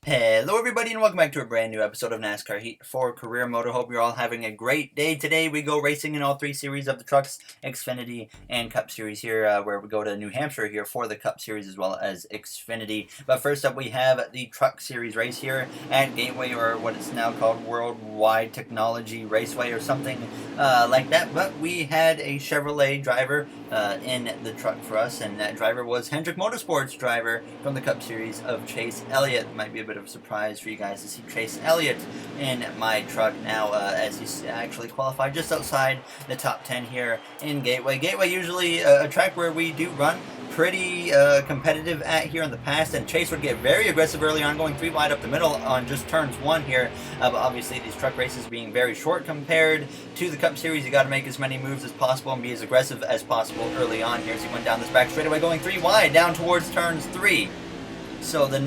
Hello everybody and welcome back to a brand new episode of NASCAR Heat for Career Moto. Hope you're all having a great day. Today we go racing in all three series of the trucks, Xfinity and Cup Series here, where we go to New Hampshire here for the Cup Series as well as Xfinity. But first up we have the Truck Series race here at Gateway, or what is now called Worldwide Technology Raceway or something like that. But we had a Chevrolet driver in the truck for us, and that driver was Hendrick Motorsports driver from the Cup Series of Chase Elliott. Might be a bit of a surprise for you guys to see Chase Elliott in my truck now, as he's actually qualified just outside the top 10 here in Gateway. Gateway usually a track where we do run pretty competitive at here in the past, and Chase would get very aggressive early on, going 3 wide up the middle on just turns 1 here. But obviously these truck races being very short compared to the Cup Series, you got to make as many moves as possible and be as aggressive as possible early on here. As he went down this back straightaway, going 3 wide down towards turns 3. So the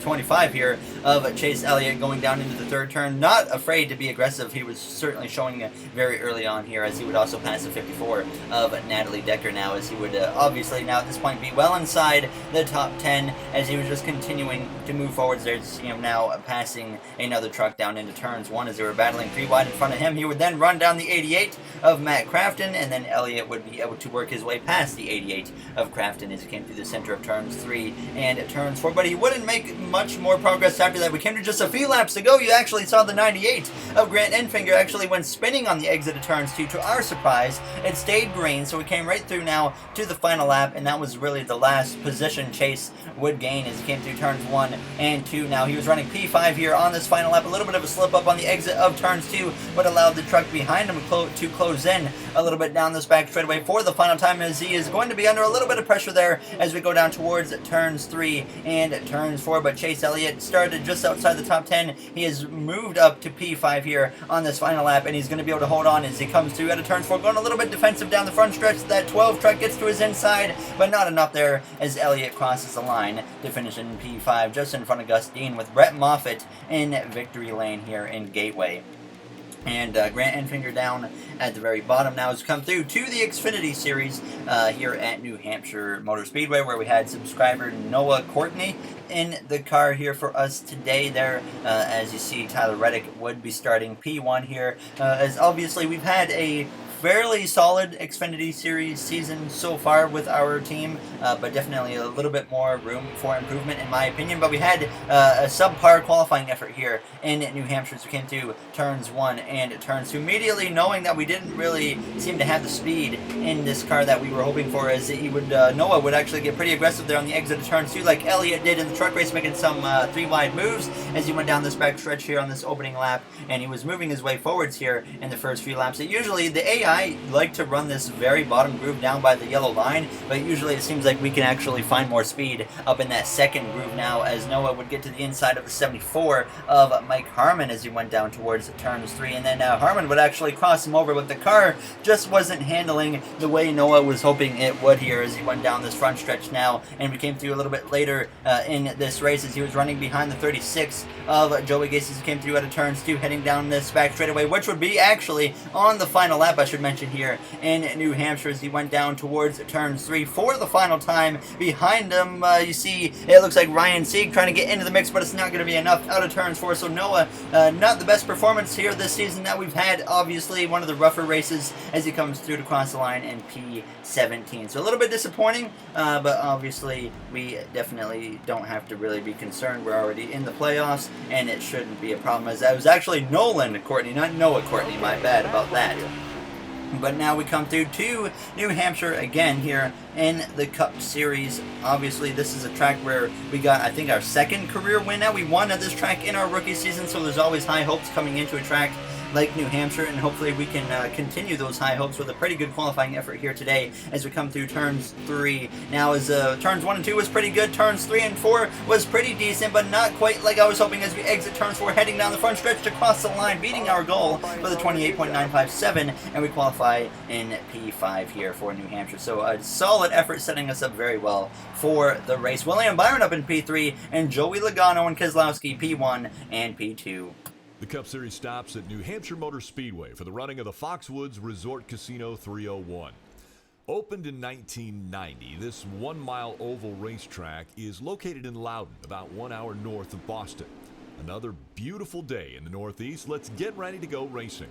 25 here of Chase Elliott going down into the third turn, not afraid to be aggressive. He was certainly showing it very early on here, as he would also pass the 54 of Natalie Decker now, as he would obviously now at this point be well inside the top 10, as he was just continuing to move forwards. There you see him now passing another truck down into turns 1 as they were battling 3 wide in front of him. He would then run down the 88 of Matt Crafton, and then Elliott would be able to work his way past the 88 of Crafton as he came through the center of turns 3 and turns 4, but he wouldn't make much more progress after that. We came to just a few laps to go. You actually saw the 98 of Grant Enfinger actually went spinning on the exit of turns 2. To our surprise, it stayed green, so we came right through now to the final lap, and that was really the last position Chase would gain as he came through turns 1 and 2. Now he was running P5 here on this final lap. A little bit of a slip up on the exit of turns 2, but allowed the truck behind him to close in a little bit down this back straightaway for the final time, as he is going to be under a little bit of pressure there as we go down towards turns 3 and turns 4. But Chase Elliott started just outside the top 10. He has moved up to P5 here on this final lap, and he's going to be able to hold on as he comes through out of turns 4, going a little bit defensive down the front stretch. That 12 truck gets to his inside, but not enough there as Elliott crosses the line to finish in P5 just in front of Gus Dean, with Brett Moffitt in victory lane here in Gateway. And Grant Enfinger down at the very bottom now has come through to the Xfinity Series here at New Hampshire Motor Speedway, where we had subscriber Noah Courtney in the car here for us today there. As you see, Tyler Reddick would be starting P1 here, as obviously we've had a fairly solid Xfinity Series season so far with our team, but definitely a little bit more room for improvement in my opinion. But we had a subpar qualifying effort here in New Hampshire as we came through turns 1 and turns 2, immediately knowing that we didn't really seem to have the speed in this car that we were hoping for, as he would Noah would actually get pretty aggressive there on the exit of turns 2, like Elliott did in the truck race, making some 3 wide moves as he went down this back stretch here on this opening lap, and he was moving his way forwards here in the first few laps. Usually the AI like to run this very bottom groove down by the yellow line, but usually it seems like we can actually find more speed up in that second groove now, as Noah would get to the inside of the 74 of Mike Harmon as he went down towards turns 3, and then Harmon would actually cross him over, but the car just wasn't handling the way Noah was hoping it would here as he went down this front stretch now, and we came through a little bit later in this race as he was running behind the 36 of Joey Gase as he came through out of turns 2, heading down this back straightaway, which would be actually on the final lap, I should mention here, in New Hampshire, as he went down towards turns 3 for the final time. Behind him, you see it looks like Ryan Sieg trying to get into the mix, but it's not going to be enough out of turns 4. So Noah, not the best performance here this season that we've had. Obviously, one of the rougher races as he comes through to cross the line in P17. So a little bit disappointing, but obviously we definitely don't have to really be concerned. We're already in the playoffs, and it shouldn't be a problem, as that was actually Nolan Courtney, not Noah Courtney. My bad about that. But now we come through to New Hampshire again here in the Cup Series. Obviously, this is a track where we got, I think, our second career win now. We won at this track in our rookie season, so there's always high hopes coming into a track like New Hampshire, and hopefully we can continue those high hopes with a pretty good qualifying effort here today as we come through turns 3. Now, as turns 1 and 2 was pretty good, turns 3 and 4 was pretty decent, but not quite like I was hoping as we exit turns 4, heading down the front stretch to cross the line, beating our goal with a 28.957, and we qualify in P5 here for New Hampshire. So a solid effort, setting us up very well for the race. William Byron up in P3, and Joey Logano and Keselowski P1 and P2. The Cup Series stops at New Hampshire Motor Speedway for the running of the Foxwoods Resort Casino 301. Opened in 1990, this 1-mile oval racetrack is located in Loudon, about 1 hour north of Boston. Another beautiful day in the Northeast. Let's get ready to go racing.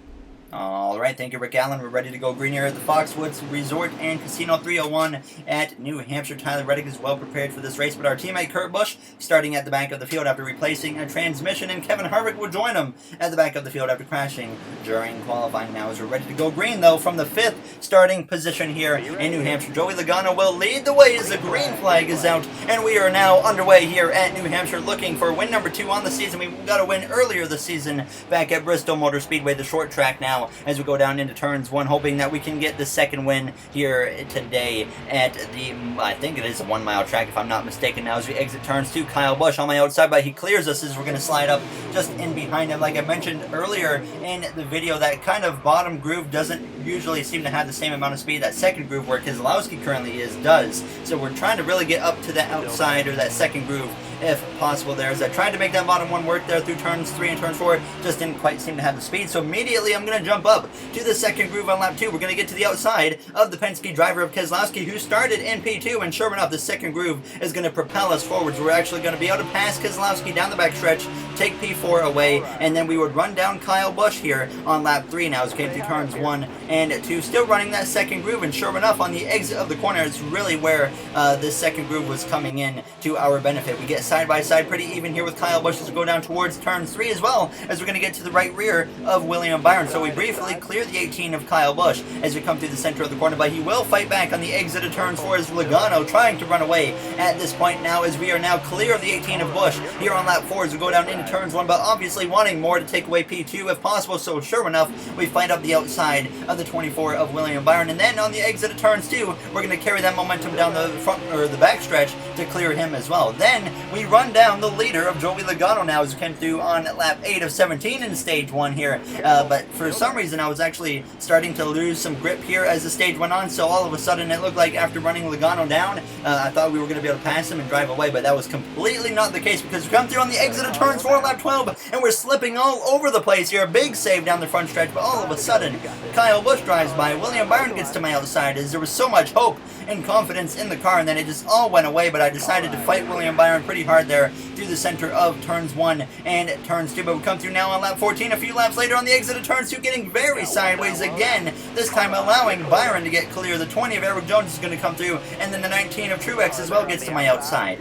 All right, thank you, Rick Allen. We're ready to go green here at the Foxwoods Resort and Casino 301 at New Hampshire. Tyler Reddick is well prepared for this race, but our teammate Kurt Busch starting at the back of the field after replacing a transmission, and Kevin Harvick will join him at the back of the field after crashing during qualifying. Now as we're ready to go green, though, from the 5th starting position here in New Hampshire, Joey Logano will lead the way as the green flag is out, and we are now underway here at New Hampshire looking for win number 2 on the season. We got a win earlier this season back at Bristol Motor Speedway, the short track now, as we go down into turns 1, hoping that we can get the second win here today at the, I think it is a 1-mile track if I'm not mistaken. Now as we exit turns 2, Kyle Busch on my outside, but he clears us as we're going to slide up just in behind him. Like I mentioned earlier in the video, that kind of bottom groove doesn't usually seem to have the same amount of speed that second groove where Keselowski currently does. So we're trying to really get up to the outside or that second groove if possible there. As I tried to make that bottom one work there through turns 3 and turn 4, just didn't quite seem to have the speed. So immediately I'm going to jump up to the second groove on lap 2. We're going to get to the outside of the Penske driver of Keselowski, who started in P2, and sure enough, the second groove is going to propel us forwards. We're actually going to be able to pass Keselowski down the backstretch, take P4 away, and then we would run down Kyle Busch here on lap 3 now as we came through turns 1 and 2, still running that second groove, and sure enough, on the exit of the corner, it's really where this second groove was coming in to our benefit. We get side by side pretty even here with Kyle Busch as we go down towards turn 3 as well, as we're going to get to the right rear of William Byron. So we briefly clear the 18 of Kyle Busch as we come through the center of the corner, but he will fight back on the exit of turns 4 as Logano trying to run away at this point now, as we are now clear of the 18 of Busch here on lap 4 as we go down into turns 1, but obviously wanting more to take away P2 if possible. So sure enough, we fight up the outside of the 24 of William Byron, and then on the exit of turns 2, we're going to carry that momentum down the front or the back stretch to clear him as well. Then we run down the leader of Joey Logano now as we came through on lap 8 of 17 in stage 1 here, but for some reason I was actually starting to lose some grip here as the stage went on, so all of a sudden it looked like after running Logano down, I thought we were going to be able to pass him and drive away, but that was completely not the case, because we come through on the exit of turns 4 lap 12, and we're slipping all over the place here. A big save down the front stretch, but all of a sudden Kyle Busch drives by, William Byron gets to my outside, as there was so much hope and confidence in the car, and then it just all went away. But I decided to fight William Byron pretty hard there through the center of turns 1 and turns 2, but we come through now on lap 14, a few laps later on the exit of turns 2, getting very sideways again, this time allowing Byron to get clear. The 20 of Eric Jones is going to come through, and then the 19 of Truex as well gets to my outside.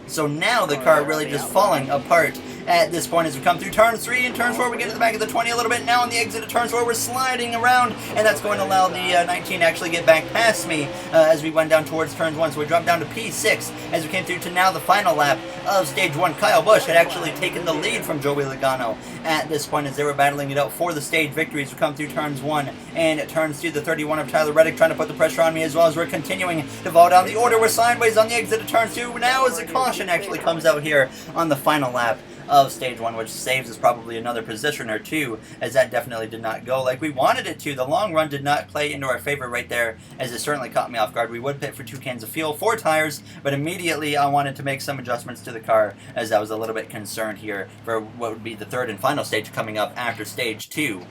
So now the car really just falling apart at this point as we come through turns 3 and turns 4. We get to the back of the 20 a little bit. Now on the exit of turns 4, we're sliding around, and that's going to allow the 19 to actually get back past me as we went down towards turns 1. So we dropped down to P6 as we came through to now the final lap of stage 1. Kyle Busch had actually taken the lead from Joey Logano at this point as they were battling it out for the stage victories. We come through turns 1 and turns 2. The 31 of Tyler Reddick trying to put the pressure on me as well as we're continuing to fall down the order. We're sideways on the exit of turns 2 now as the caution actually comes out here on the final lap of stage 1, which saves us probably another position or 2, as that definitely did not go like we wanted it to. The long run did not play into our favor right there, as it certainly caught me off guard. We would pit for 2 cans of fuel, 4 tires, but immediately I wanted to make some adjustments to the car, as I was a little bit concerned here for what would be the third and final stage coming up after stage 2.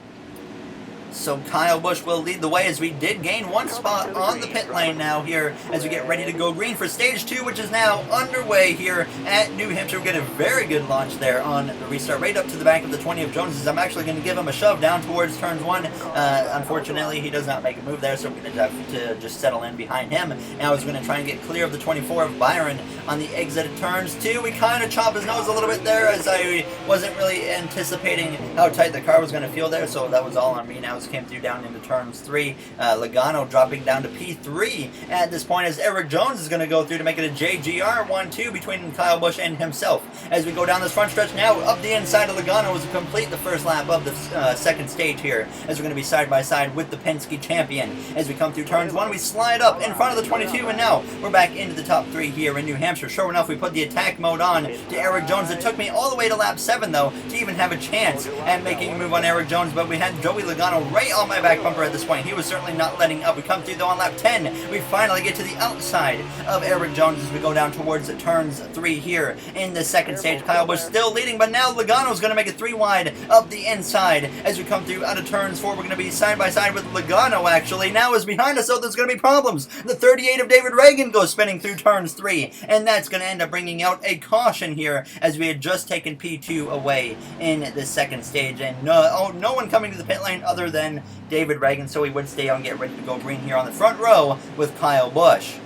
So Kyle Busch will lead the way as we did gain 1 spot on the pit lane now here as we get ready to go green for stage 2, which is now underway here at New Hampshire. We get a very good launch there on the restart, right up to the back of the 20 of Jones's. I'm actually going to give him a shove down towards turns 1. Unfortunately, he does not make a move there, so I'm going to have to just settle in behind him. And I was going to try and get clear of the 24 of Byron on the exit of turns 2. We kind of chop his nose a little bit there, as I wasn't really anticipating how tight the car was going to feel there, so that was all on me. Now came through down into turns 3. Logano dropping down to P3 at this point, as Eric Jones is going to go through to make it a JGR 1-2 between Kyle Busch and himself. As we go down this front stretch now, up the inside of Logano as we complete the first lap of the second stage here, as we're going to be side by side with the Penske champion. As we come through turns 1, we slide up in front of the 22, and now we're back into the top 3 here in New Hampshire. Sure enough, we put the attack mode on to Eric Jones. It took me all the way to lap 7, though, to even have a chance at making a move on Eric Jones, but we had Joey Logano right on my back bumper at this point. He was certainly not letting up. We come through though on lap 10. We finally get to the outside of Eric Jones as we go down towards turns 3 here in the second stage. Kyle Busch still leading, but now Logano's going to make it 3 wide up the inside as we come through out of turns 4. We're going to be side by side with Logano actually. Now is behind us, so there's going to be problems. The 38 of David Reagan goes spinning through turns 3, and that's going to end up bringing out a caution here as we had just taken P2 away in the second stage, and no one coming to the pit lane other than David Reagan, so he would stay on, get ready to go green here on the front row with Kyle Busch.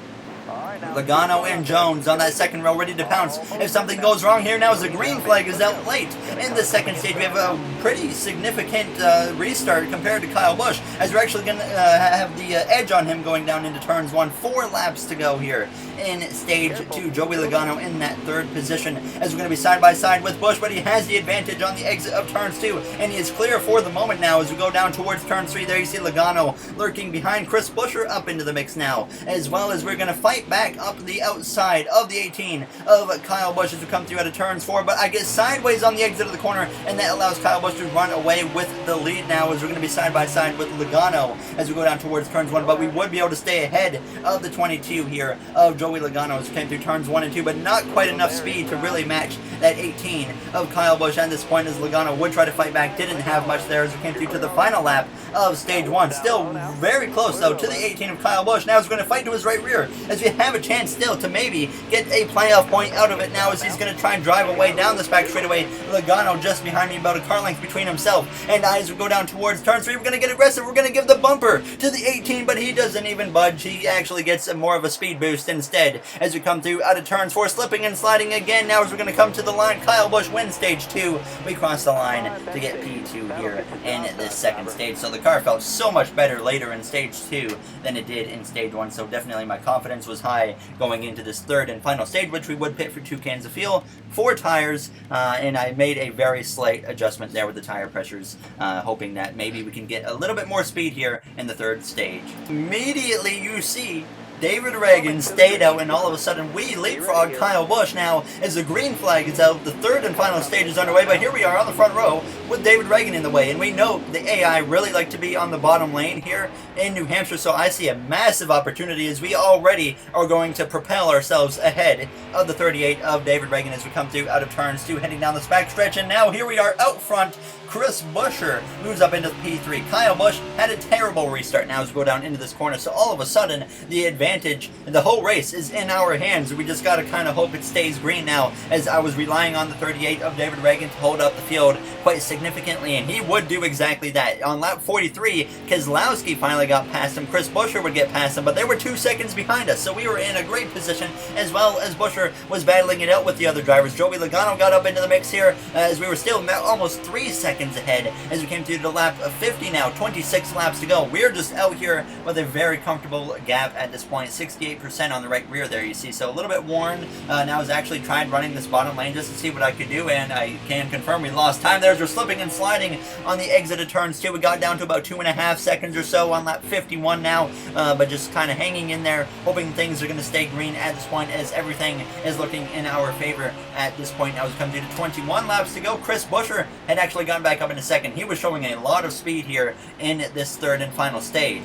Logano and Jones on that second row ready to pounce if something goes wrong here. Now as the green flag is out late in the second stage, we have a pretty significant restart compared to Kyle Busch, as we're actually going to have the edge on him going down into turns 1. 4 laps to go here in stage 2. Joey Logano in that third position as we're going to be side by side with Busch, but he has the advantage on the exit of turns 2, and he is clear for the moment now as we go down towards turn 3. There you see Logano lurking behind Chris Buescher up into the mix now, as well as we're going to fight back up the outside of the 18 of Kyle Busch as we come through out of turns 4, but I get sideways on the exit of the corner, and that allows Kyle Busch to run away with the lead now as we're going to be side by side with Logano as we go down towards turns 1, but we would be able to stay ahead of the 22 here of Joey Logano as we came through turns 1 and 2, but not quite enough speed to really match that 18 of Kyle Busch at this point as Logano would try to fight back, didn't have much there as we came through to the final lap of stage 1. Still very close though to the 18 of Kyle Busch. Now he's going to fight to his right rear as we have a chance still to maybe get a playoff point out of it now as he's going to try and drive away down this back straightaway. Logano just behind me, about a car length between himself and I as we go down towards turn 3. We're going to get aggressive. We're going to give the bumper to the 18, but he doesn't even budge. He actually gets more of a speed boost instead as we come through out of turns 4, slipping and sliding again. Now as we're going to come to the line, Kyle Busch wins stage 2. We cross the line to get P2 here in this second stage. So the car felt so much better later in stage 2 than it did in stage 1. So definitely my confidence was high going into this third and final stage, which we would pit for 2 cans of fuel, 4 tires, and I made a very slight adjustment there with the tire pressures, hoping that maybe we can get a little bit more speed here in the third stage. Immediately you see David Reagan stayed out, and all of a sudden we leapfrog Kyle Busch now as the green flag is out. The third and final stage is underway, but here we are on the front row with David Reagan in the way, and we know the AI really like to be on the bottom lane here in New Hampshire, so I see a massive opportunity as we already are going to propel ourselves ahead of the 38 of David Reagan as we come through out of turns 2, heading down this back stretch, and now here we are out front. Chris Buescher moves up into P3. Kyle Busch had a terrible restart now as we go down into this corner, so all of a sudden the advantage, the whole race is in our hands. We just got to kind of hope it stays green now, as I was relying on the 38 of David Reagan to hold up the field quite significantly, and he would do exactly that. On lap 43, Keselowski finally got past him. Chris Buescher would get past him, but they were 2 seconds behind us, so we were in a great position, as well as Buescher was battling it out with the other drivers. Joey Logano got up into the mix here as we were still almost 3 seconds ahead as we came through the lap of 50 now, 26 laps to go. We're just out here with a very comfortable gap at this point, 68% on the right rear there you see, so a little bit worn. Now I actually tried running this bottom lane just to see what I could do, and I can confirm we lost time there as we're slipping and sliding on the exit of turns 2. We got down to about 2.5 seconds or so on lap 51 now, but just kind of hanging in there, hoping things are going to stay green at this point as everything is looking in our favor at this point. Now it's come through to 21 laps to go. Chris Buescher had actually gone back up in a second. He was showing a lot of speed here in this third and final stage.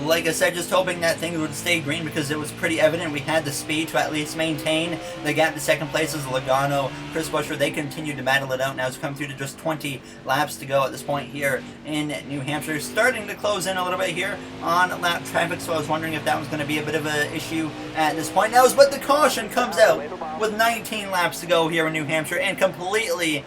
Like I said, just hoping that things would stay green because it was pretty evident we had the speed to at least maintain the gap to second place as Logano, Chris Buescher, they continued to battle it out. Now it's come through to just 20 laps to go at this point here in New Hampshire. Starting to close in a little bit here on lap traffic, so I was wondering if that was going to be a bit of an issue at this point. Now, but the caution comes out with 19 laps to go here in New Hampshire and completely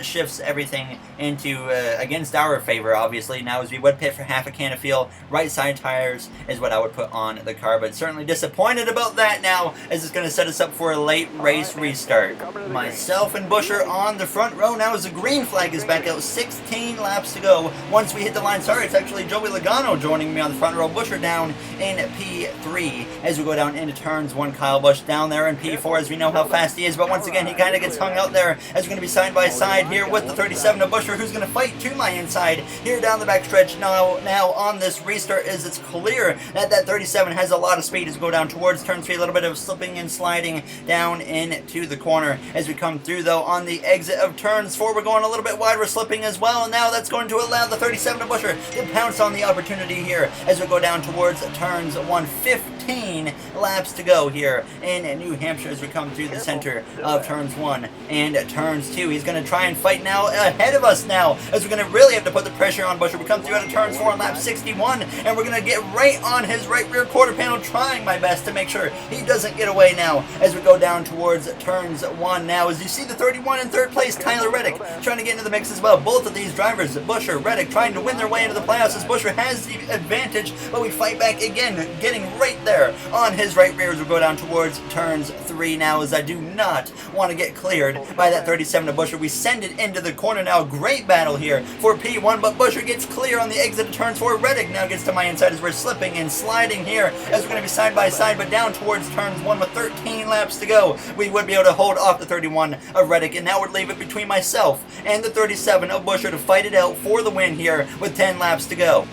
shifts everything into against our favor, obviously. Now as we would pit for half a can of fuel, right side tires is what I would put on the car, but certainly disappointed about that now as it's going to set us up for a late race restart. Myself and Buescher on the front row now as the green flag is back out, 16 laps to go once we hit the line. Sorry, it's actually Joey Logano joining me on the front row. Buescher down in P3 as we go down into turns 1. Kyle Busch down there in P4 as we know how fast he is, but once again he kind of gets hung out there as we're going to be side by side here with the 37 of Buescher, who's going to fight to my inside here down the back stretch now on this restart as it's clear that that 37 has a lot of speed as we go down towards turn 3. A little bit of slipping and sliding down into the corner as we come through, though, on the exit of turns 4. We're going a little bit wide. We're slipping as well, and now that's going to allow the 37 of Busher to pounce on the opportunity here as we go down towards turns 1. 15 laps to go here in New Hampshire as we come through the center of turns 1 and turns 2. He's going to try and fight now ahead of us now as we're going to really have to put the pressure on Busher. We come through out of turns 4 on lap 61, and we're going to get right on his right rear quarter panel, trying my best to make sure he doesn't get away now as we go down towards turns 1 now. As you see the 31 in third place, Tyler Reddick, trying to get into the mix as well. Both of these drivers, Busher, Reddick, trying to win their way into the playoffs as Busher has the advantage, but we fight back again, getting right there on his right rear as we go down towards turns 3 now, as I do not want to get cleared by that 37 of Busher. We send it into the corner now. Great battle here for P1, but Busher gets clear on the exit of turns 4. Reddick now gets to my inside as we're slipping and sliding here as we're going to be side by side, but down towards turns 1 with 13 laps to go. We would be able to hold off the 31 of Reddick, and that would leave it between myself and the 37 of Busher to fight it out for the win here with 10 laps to go.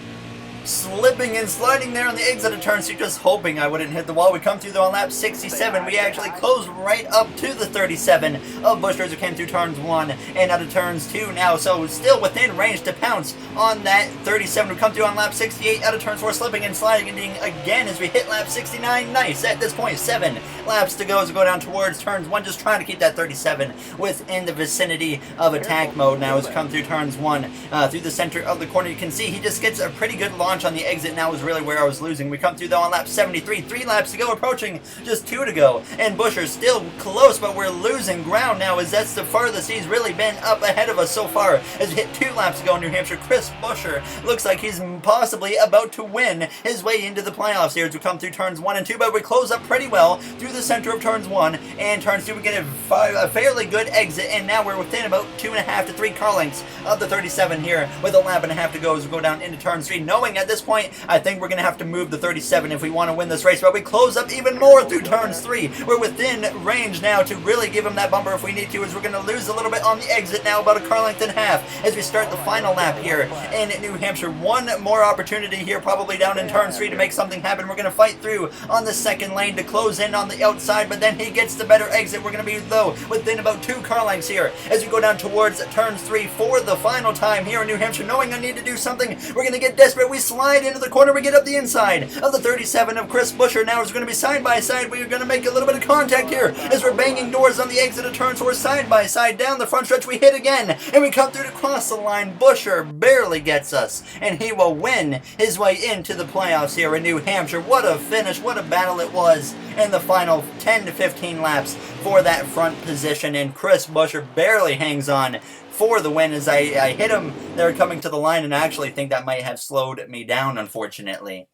Slipping and sliding there on the exit of turn 2, just hoping I wouldn't hit the wall. We come through though on lap 67. We actually closed right up to the 37 of Busher as we came through turns 1 and out of turns 2 now, so still within range to pounce on that 37. We come through on lap 68 out of turns 4, slipping and sliding again as we hit lap 69. Nice. At this point, 7 laps to go as we go down towards turns 1, just trying to keep that 37 within the vicinity of attack mode now as we come through turns 1 through the center of the corner. You can see he just gets a pretty good launch on the exit now is really where I was losing. We come through though on lap 73, 3 laps to go, approaching just 2 to go, and Busher's still close, but we're losing ground now as that's the farthest he's really been up ahead of us so far as we hit 2 laps to go in New Hampshire. Chris Busher looks like he's possibly about to win his way into the playoffs here as we come through turns 1 and 2, but we close up pretty well through the center of turns 1 and turns 2. We get a fairly good exit, and now we're within about 2.5 to 3 car lengths of the 37 here with a lap and a half to go as we go down into turns 3, knowing at this point I think we're going to have to move the 37 if we want to win this race, but we close up even more through turns 3. We're within range now to really give him that bumper if we need to, as we're going to lose a little bit on the exit now, about a car length and a half as we start the final lap here in New Hampshire. One more opportunity here probably down in turns 3 to make something happen. We're going to fight through on the second lane to close in on the outside, but then he gets the better exit. We're going to be though within about 2 car lengths here as we go down towards turns 3 for the final time here in New Hampshire. Knowing I need to do something, we're going to get desperate. We slide into the corner. We get up the inside of the 37 of Chris Busher. Now it's going to be side by side. We're going to make a little bit of contact here as we're banging doors on the exit of turns 4 side by side. Down the front stretch we hit again, and we come through to cross the line. Busher barely gets us, and he will win his way into the playoffs here in New Hampshire. What a finish, what a battle it was in the final 10 to 15 laps for that front position, and Chris Busher barely hangs on for the win as I hit him there coming to the line, and I actually think that might have slowed me down, unfortunately.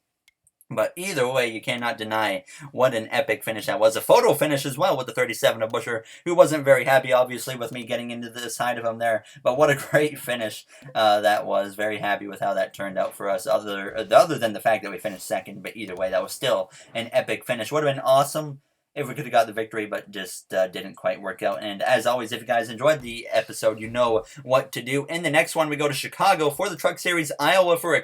But either way, you cannot deny what an epic finish that was. A photo finish as well with the 37 of Busher, who wasn't very happy, obviously, with me getting into the side of him there. But what a great finish that was. Very happy with how that turned out for us, other than the fact that we finished second. But either way, that was still an epic finish. Would have been awesome if we could have got the victory, but just didn't quite work out. And as always, if you guys enjoyed the episode, you know what to do. In the next one, we go to Chicago for the Truck Series, Iowa for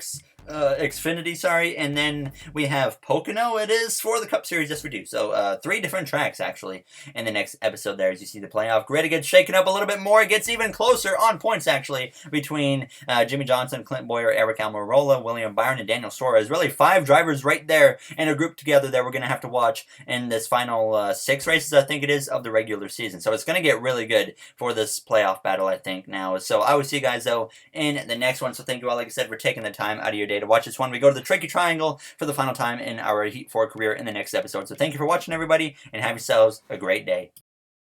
Xfinity, sorry, and then we have Pocono, it is, for the Cup Series. Yes, we do. So, 3 different tracks, actually, in the next episode there, as you see the playoff grid. It gets shaken up a little bit more. It gets even closer on points, actually, between Jimmy Johnson, Clint Boyer, Eric Almirola, William Byron, and Daniel Suarez. Really, 5 drivers right there in a group together that we're going to have to watch in this final 6 races, I think it is, of the regular season. So, it's going to get really good for this playoff battle, I think, now. So, I will see you guys, though, in the next one. So, thank you all, like I said, for taking the time out of your day to watch this one. We go to the Tricky Triangle for the final time in our Heat 4 career in the next episode. So thank you for watching, everybody, and have yourselves a great day.